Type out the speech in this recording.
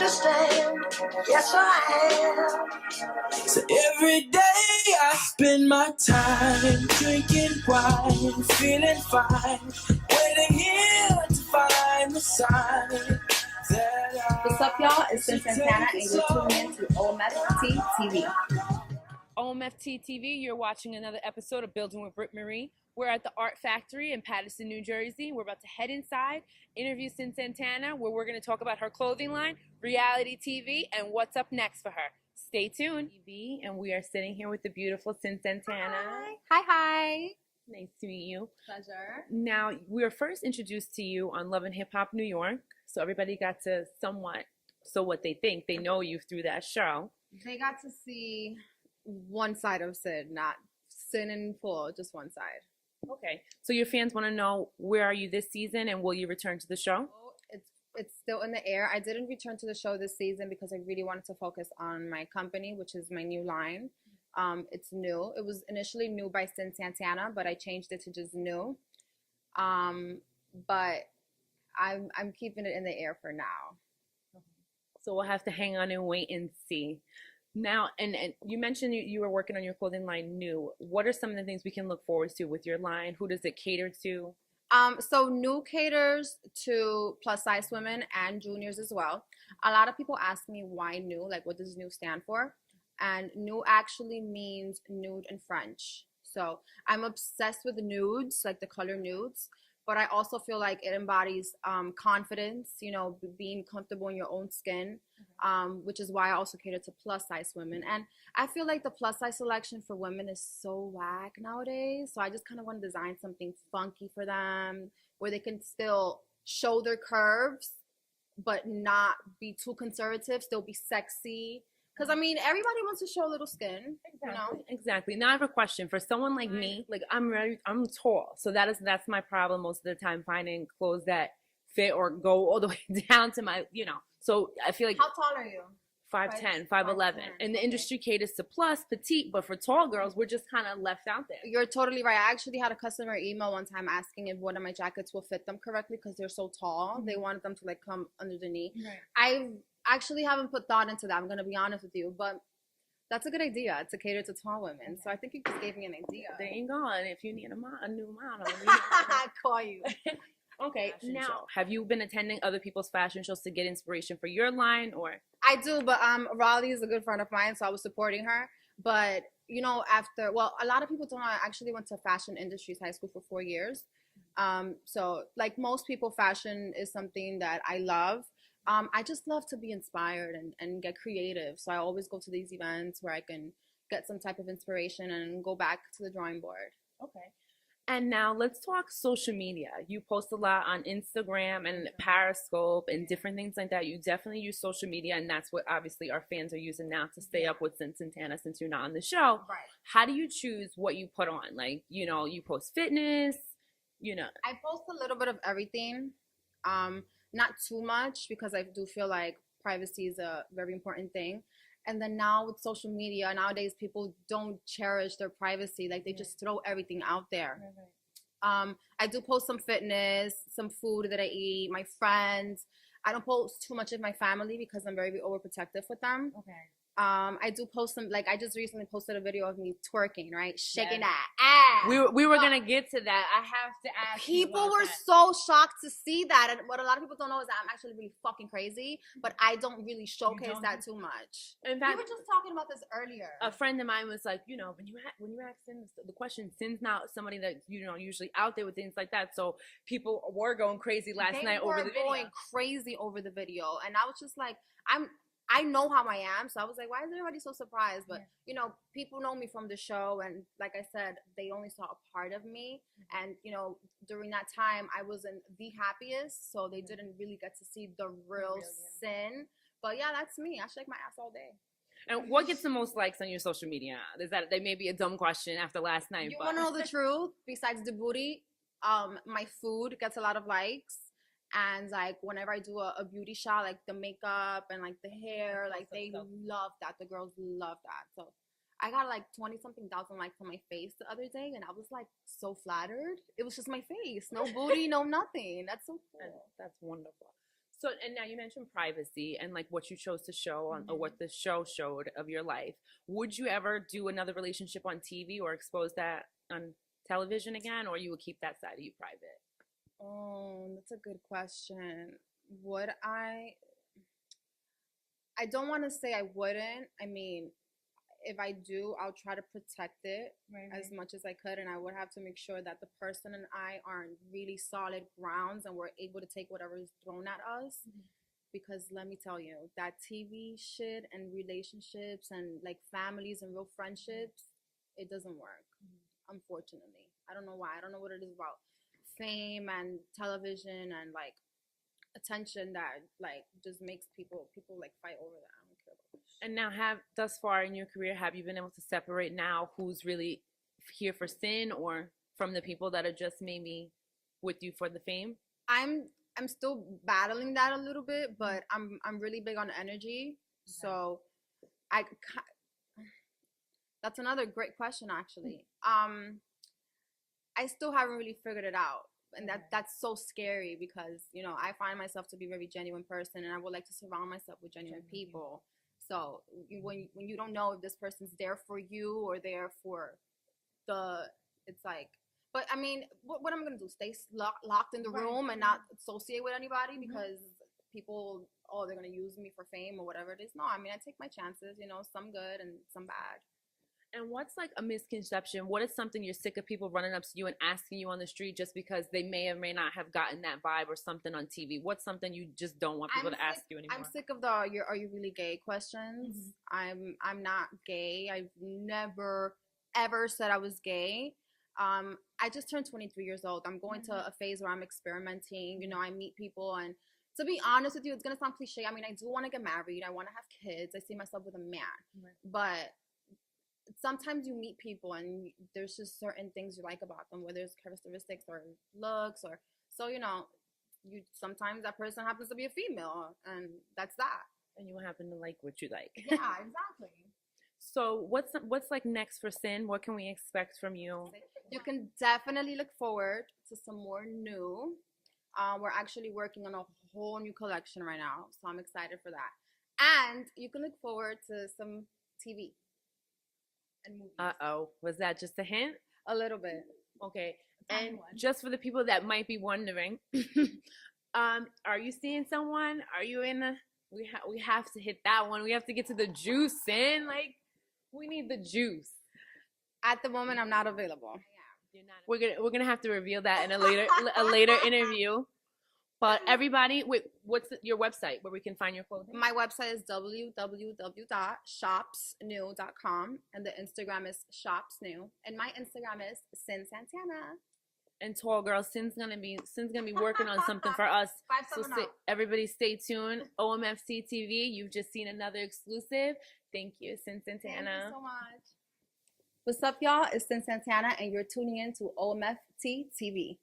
understand. Yes, I am. So every day I spend my time drinking wine, feeling fine, waiting here to find the sign. What's up, y'all? It's Cyn Santana, and you're tuning in to OMFT TV. OMFT TV, you're watching another episode of Building with Brittany Marie. We're at the Art Factory in Patterson, New Jersey. We're about to head inside, interview Cyn Santana, where we're going to talk about her clothing line, reality TV, and what's up next for her. Stay tuned. And we are sitting here with the beautiful Cyn Santana. Hi. Nice to meet you. Pleasure. Now, we were first introduced to you on Love and Hip Hop New York, so everybody got to what they think. They know you through that show. They got to see one side of Cyn, not Cyn in full, just one side. Okay, so your fans want to know, where are you this season, and will you return to the show? It's still in the air. I didn't return to the show this season because I really wanted to focus on my company, which is my new line. It's new. It was initially new by Cyn Santana, but I changed it to just new. But I'm keeping it in the air for now. So we'll have to hang on and wait and see. Now, and you mentioned you were working on your clothing line new. What are some of the things we can look forward to with your line? Who does it cater to? So new caters to plus size women and juniors as well. A lot of people ask me why new, like what does new stand for? And new actually means nude in French. So I'm obsessed with nudes, like the color nudes, but I also feel like it embodies confidence, you know, being comfortable in your own skin, which is why I also cater to plus size women. And I feel like the plus size selection for women is so whack nowadays. So I just kind of want to design something funky for them where they can still show their curves, but not be too conservative, still be sexy. Because, I mean, everybody wants to show a little skin, you know? Exactly. Now I have a question. For someone like me, like I'm tall. So that's my problem most of the time, finding clothes that fit or go all the way down to my, you know. So I feel like... How tall are you? 5'10", 5'11". And the industry caters to plus, petite, but for tall girls, we're just kind of left out there. You're totally right. I actually had a customer email one time asking if one of my jackets will fit them correctly because they're so tall. They wanted them to, like, come under the knee. Right. I actually haven't put thought into that. I'm going to be honest with you, but that's a good idea to cater to tall women. So I think you just gave me an idea. There you go. And if you need a new model, I'll call you. Okay, now, have you been attending other people's fashion shows to get inspiration for your line, or? I do, but Raleigh is a good friend of mine, so I was supporting her. But, you know, a lot of people don't know, I actually went to Fashion Industries High School for 4 years. So, like most people, fashion is something that I love. I just love to be inspired and get creative. So I always go to these events where I can get some type of inspiration and go back to the drawing board. Okay. And now let's talk social media. You post a lot on Instagram and Periscope and different things like that. You definitely use social media, and that's what obviously our fans are using now to stay up with Cyn Santana since you're not on the show. Right. How do you choose what you put on? Like, you know, you post fitness, you know. I post a little bit of everything. Not too much because I do feel like privacy is a very important thing. And then now with social media, nowadays people don't cherish their privacy. Like they just throw everything out there. I do post some fitness, some food that I eat, my friends. I don't post too much of my family because I'm very overprotective with them. Okay. I do post some, like I just recently posted a video of me twerking, right? Shaking that ass. We were going to get to that. I have to ask people were so shocked to see that. And what a lot of people don't know is that I'm actually really fucking crazy, but I don't really showcase that too much. In fact, we were just talking about this earlier. A friend of mine was like, you know, when you ask Cyn the question, Cyn's not somebody that, you know, usually out there with things like that. So people were going crazy last night over the video. They were going crazy over the video. And I was just like, I know how I am, so I was like, why is everybody so surprised? But, you know, people know me from the show, and like I said, they only saw a part of me. And, you know, during that time, I wasn't the happiest, so they didn't really get to see the real Cyn. But yeah, that's me. I shake my ass all day. And what gets the most likes on your social media? That may be a dumb question after last night. You want to know the truth? Besides the booty, my food gets a lot of likes. And like whenever I do a beauty shot, like the makeup and like the hair, like they love that. The girls love that. So I got like 20-something thousand likes on my face the other day, and I was like so flattered. It was just my face, no booty, no nothing. That's so cool. That's wonderful. So, and now you mentioned privacy and like what you chose to show on, or what the show showed of your life. Would you ever do another relationship on TV or expose that on television again, or you would keep that side of you private? Oh, that's a good question. Would I don't want to say I wouldn't. I mean, if I do, I'll try to protect it as much as I could, and I would have to make sure that the person and I are on really solid grounds and we're able to take whatever is thrown at us. Because let me tell you, that TV shit and relationships and like families and real friendships, it doesn't work. Unfortunately, I don't know why. I don't know what it is about fame and television and like attention that like just makes people like fight over that. I don't care about this shit. And now, have thus far in your career, have you been able to separate now who's really here for Cyn or from the people that are just maybe with you for the fame? I'm still battling that a little bit, but I'm really big on energy. So that's another great question actually. I still haven't really figured it out. And that's so scary because, you know, I find myself to be a very genuine person and I would like to surround myself with genuine people. So when you don't know if this person's there for you or there for it's like, but I mean, what am I going to do? Stay locked in the room and not associate with anybody because people, oh, they're going to use me for fame or whatever it is. No, I mean, I take my chances, you know, some good and some bad. And what's like a misconception? What is something you're sick of people running up to you and asking you on the street just because they may or may not have gotten that vibe or something on TV? What's something you just don't want people to ask you anymore? I'm sick of the "Are you really gay?" questions. I'm not gay. I've never ever said I was gay. I just turned 23 years old. I'm going to a phase where I'm experimenting. You know, I meet people, and to be honest with you, it's gonna sound cliche. I mean, I do want to get married. I want to have kids. I see myself with a man, but sometimes you meet people and there's just certain things you like about them, whether it's characteristics or looks or so, you know, you sometimes that person happens to be a female and that's that. And you happen to like what you like. Yeah, exactly. So what's like next for Cyn? What can we expect from you? You can definitely look forward to some more new. We're actually working on a whole new collection right now, so I'm excited for that. And you can look forward to some TV. Uh-oh, was that just a hint? A little bit. Okay. And just for the people that might be wondering, are you seeing someone? Are you in the we have to hit that one. We have to get to the juice, Cyn. Like, we need the juice. At the moment, I'm not available. We're gonna have to reveal that in a later interview. But everybody, wait, what's your website where we can find your clothing? My website is www.shopsnew.com and the Instagram is shopsnew and my Instagram is Cyn Santana. And tall girl, Cyn's gonna be working on something for us. So everybody stay tuned. OMFT TV, you've just seen another exclusive. Thank you, Cyn Santana. Thank you so much. What's up, y'all? It's Cyn Santana and you're tuning in to OMFT TV.